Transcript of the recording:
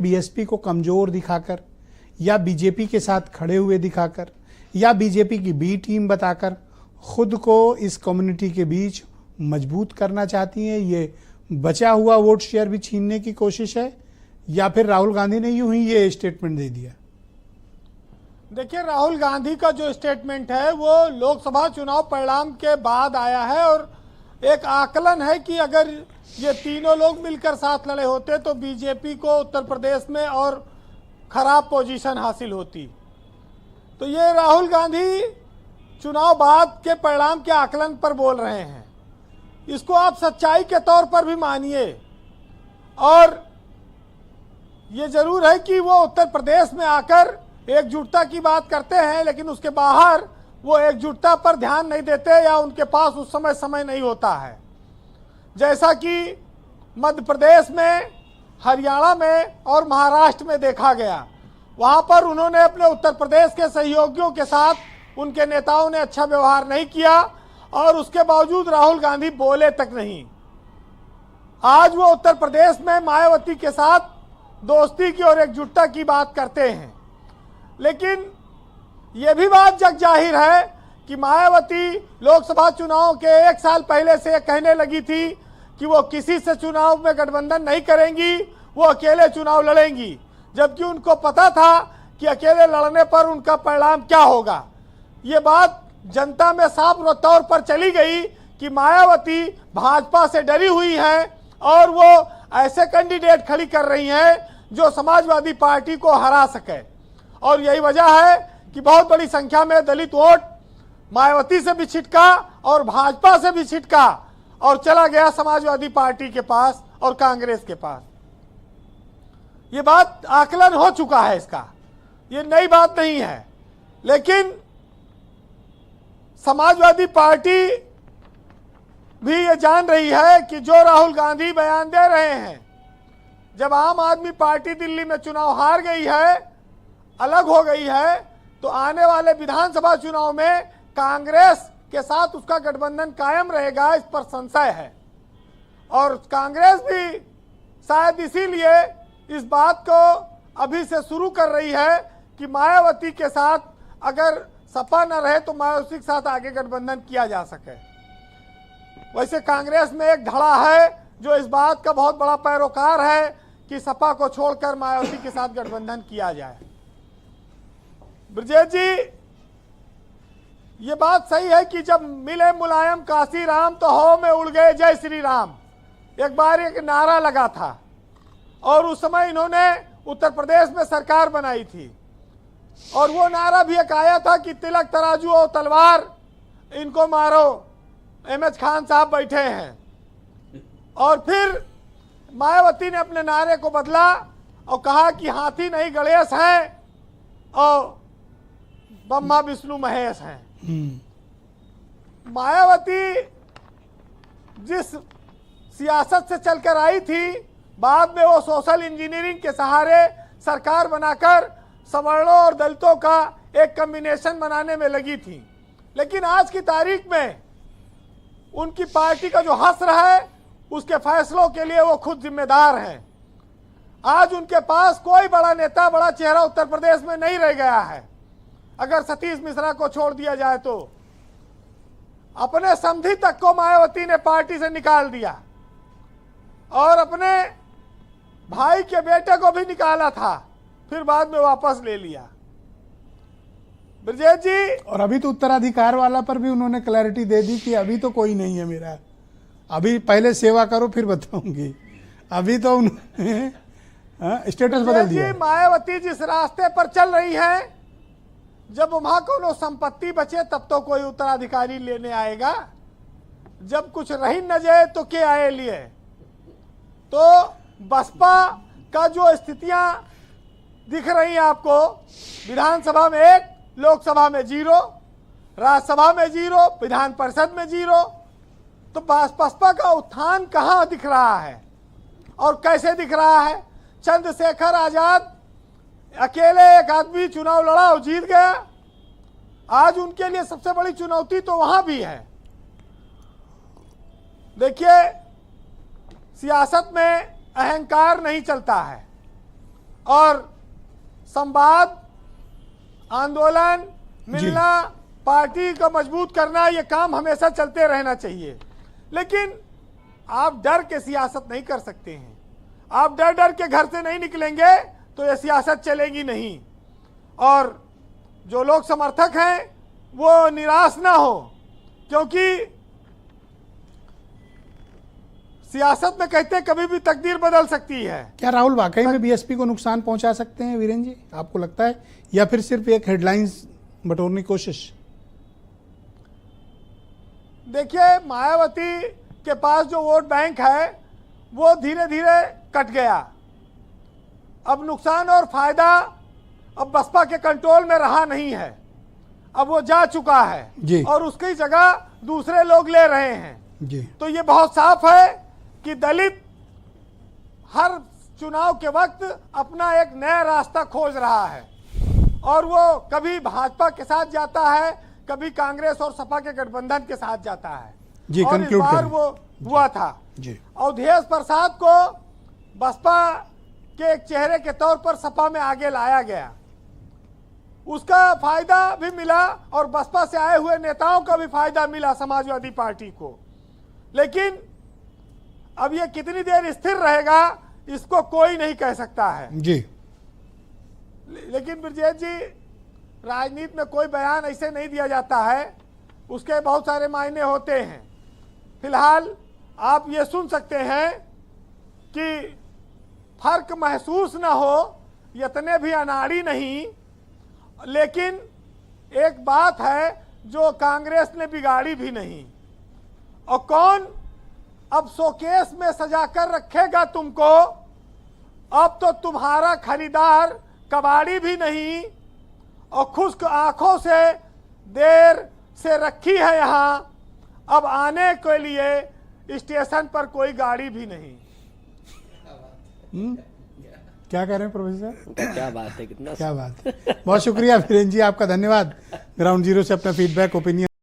BSP को कमजोर दिखाकर या बीजेपी के साथ खड़े हुए दिखाकर या बीजेपी की बी टीम बताकर खुद को इस कम्युनिटी के बीच मजबूत करना चाहती हैं? ये बचा हुआ वोट शेयर भी छीनने की कोशिश है या फिर राहुल गांधी ने यूं ही ये स्टेटमेंट दे दिया? देखिए, राहुल गांधी का जो स्टेटमेंट है वो लोकसभा चुनाव परिणाम के बाद आया है और एक आकलन है कि अगर ये तीनों लोग मिलकर साथ लड़े होते तो बीजेपी को उत्तर प्रदेश में और खराब पोजीशन हासिल होती। तो ये राहुल गांधी चुनाव बाद के परिणाम के आकलन पर बोल रहे हैं, इसको आप सच्चाई के तौर पर भी मानिए। और ये जरूर है कि वो उत्तर प्रदेश में आकर एकजुटता की बात करते हैं, लेकिन उसके बाहर वो एकजुटता पर ध्यान नहीं देते या उनके पास उस समय नहीं होता है। जैसा कि मध्य प्रदेश में, हरियाणा में और महाराष्ट्र में देखा गया, वहाँ पर उन्होंने अपने उत्तर प्रदेश के सहयोगियों के साथ उनके नेताओं ने अच्छा व्यवहार नहीं किया और उसके बावजूद राहुल गांधी बोले तक नहीं। आज वो उत्तर प्रदेश में मायावती के साथ दोस्ती की और एकजुटता की बात करते हैं, लेकिन ये भी बात जग जाहिर है कि मायावती लोकसभा चुनाव के 1 साल पहले से कहने लगी थी कि वो किसी से चुनाव में गठबंधन नहीं करेंगी, वो अकेले चुनाव लड़ेंगी, जबकि उनको पता था कि अकेले लड़ने पर उनका परिणाम क्या होगा। ये बात जनता में साफ तौर पर चली गई कि मायावती भाजपा से डरी हुई हैं और वो ऐसे कैंडिडेट खड़ी कर रही हैं जो समाजवादी पार्टी को हरा सके। और यही वजह है कि बहुत बड़ी संख्या में दलित वोट मायावती से भी छिटका और भाजपा से भी छिटका और चला गया समाजवादी पार्टी के पास और कांग्रेस के पास। ये बात आकलन हो चुका है इसका, ये नई बात नहीं है। लेकिन समाजवादी पार्टी भी ये जान रही है कि जो राहुल गांधी बयान दे रहे हैं, जब आम आदमी पार्टी दिल्ली में चुनाव हार गई है, अलग हो गई है, तो आने वाले विधानसभा चुनाव में कांग्रेस के साथ उसका गठबंधन कायम रहेगा, इस पर संशय है। और कांग्रेस भी शायद इसीलिए इस बात को अभी से शुरू कर रही है कि मायावती के साथ अगर सपा न रहे तो मायावती के साथ आगे गठबंधन किया जा सके। वैसे कांग्रेस में एक धड़ा है जो इस बात का बहुत बड़ा पैरोकार है कि सपा को छोड़कर मायावती के साथ गठबंधन किया जाए। ब्रजेश जी, ये बात सही है कि जब मिले मुलायम काशी राम तो हवा में उड़ गए जय श्री राम, एक बार एक नारा लगा था और उस समय इन्होंने उत्तर प्रदेश में सरकार बनाई थी और वो नारा भी एक आया था कि तिलक तराजू और तलवार इनको मारो, एमएच खान साहब बैठे हैं। और फिर मायावती ने अपने नारे को बदला और कहा कि हाथी नहीं गणेश हैं और ब्रह्मा विष्णु महेश हैं। मायावती जिस सियासत से चलकर आई थी, बाद में वो सोशल इंजीनियरिंग के सहारे सरकार बनाकर सवर्णों और दलितों का एक कॉम्बिनेशन बनाने में लगी थी। लेकिन आज की तारीख में उनकी पार्टी का जो हश्र है, उसके फैसलों के लिए वो खुद जिम्मेदार हैं। आज उनके पास कोई बड़ा नेता, बड़ा चेहरा उत्तर प्रदेश में नहीं रह गया है। अगर सतीश मिश्रा को छोड़ दिया जाए तो अपने समधी तक को मायावती ने पार्टी से निकाल दिया और अपने भाई के बेटे को भी निकाला था, फिर बाद में वापस ले लिया। ब्रजेश जी, और अभी तो उत्तराधिकार वाला पर भी उन्होंने क्लैरिटी दे दी कि अभी तो कोई नहीं है मेरा, अभी पहले सेवा करो फिर बताऊंगी। अभी तो उन्होंने स्टेटस बदल दिया। मायावती जिस रास्ते पर चल रही है, जब वहां को संपत्ति बचे तब तो कोई उत्तराधिकारी लेने आएगा, जब कुछ रही न जाए तो क्या आए लिए। तो बसपा का जो स्थितियां दिख रही हैं आपको, विधानसभा में 1, लोकसभा में 0, राज्यसभा में 0, विधान परिषद में 0, तो बसपा का उत्थान कहाँ दिख रहा है और कैसे दिख रहा है? चंद्रशेखर आजाद अकेले एक आदमी चुनाव लड़ा और जीत गया। आज उनके लिए सबसे बड़ी चुनौती तो वहां भी है। देखिए, सियासत में अहंकार नहीं चलता है। और संवाद, आंदोलन, मिलना, पार्टी को मजबूत करना, ये काम हमेशा चलते रहना चाहिए। लेकिन आप डर के सियासत नहीं कर सकते हैं। आप डर डर के घर से नहीं निकलेंगे तो ये सियासत चलेगी नहीं। और जो लोग समर्थक हैं वो निराश ना हो, क्योंकि सियासत में कहते हैं कभी भी तकदीर बदल सकती है। क्या राहुल वाकई में बीएसपी को नुकसान पहुंचा सकते हैं वीरेंद्र जी, आपको लगता है, या फिर सिर्फ एक हेडलाइंस बटोरने की कोशिश? देखिए, मायावती के पास जो वोट बैंक है वो धीरे धीरे कट गया। अब नुकसान और फायदा अब बसपा के कंट्रोल में रहा नहीं है, अब वो जा चुका है जी। और उसकी जगह दूसरे लोग ले रहे हैं जी। तो ये बहुत साफ है कि दलित हर चुनाव के वक्त अपना एक नया रास्ता खोज रहा है और वो कभी भाजपा के साथ जाता है, कभी कांग्रेस और सपा के गठबंधन के साथ जाता है जी। और इस बार वो हुआ था जी। अवधेश प्रसाद को बसपा के एक चेहरे के तौर पर सपा में आगे लाया गया, उसका फायदा भी मिला और बसपा से आए हुए नेताओं का भी फायदा मिला समाजवादी पार्टी को। लेकिन अब ये कितनी देर स्थिर रहेगा इसको कोई नहीं कह सकता है जी। लेकिन ब्रजेश जी, राजनीति में कोई बयान ऐसे नहीं दिया जाता है, उसके बहुत सारे मायने होते हैं। फिलहाल आप ये सुन सकते हैं कि फर्क महसूस ना हो, इतने भी अनाड़ी नहीं, लेकिन एक बात है जो कांग्रेस ने बिगाड़ी भी नहीं। और कौन अब शोकेस में सजाकर रखेगा तुमको? अब तो तुम्हारा खरीदार कबाड़ी भी नहीं और खुश्क आंखों से देर से रखी है यहाँ, अब आने के लिए स्टेशन पर कोई गाड़ी भी नहीं। क्या कह रहे हैं प्रोफेसर? क्या बात है, कितना क्या बात है। बहुत शुक्रिया वीरेंद्र जी, आपका धन्यवाद ग्राउंड जीरो से अपना फीडबैक, ओपिनियन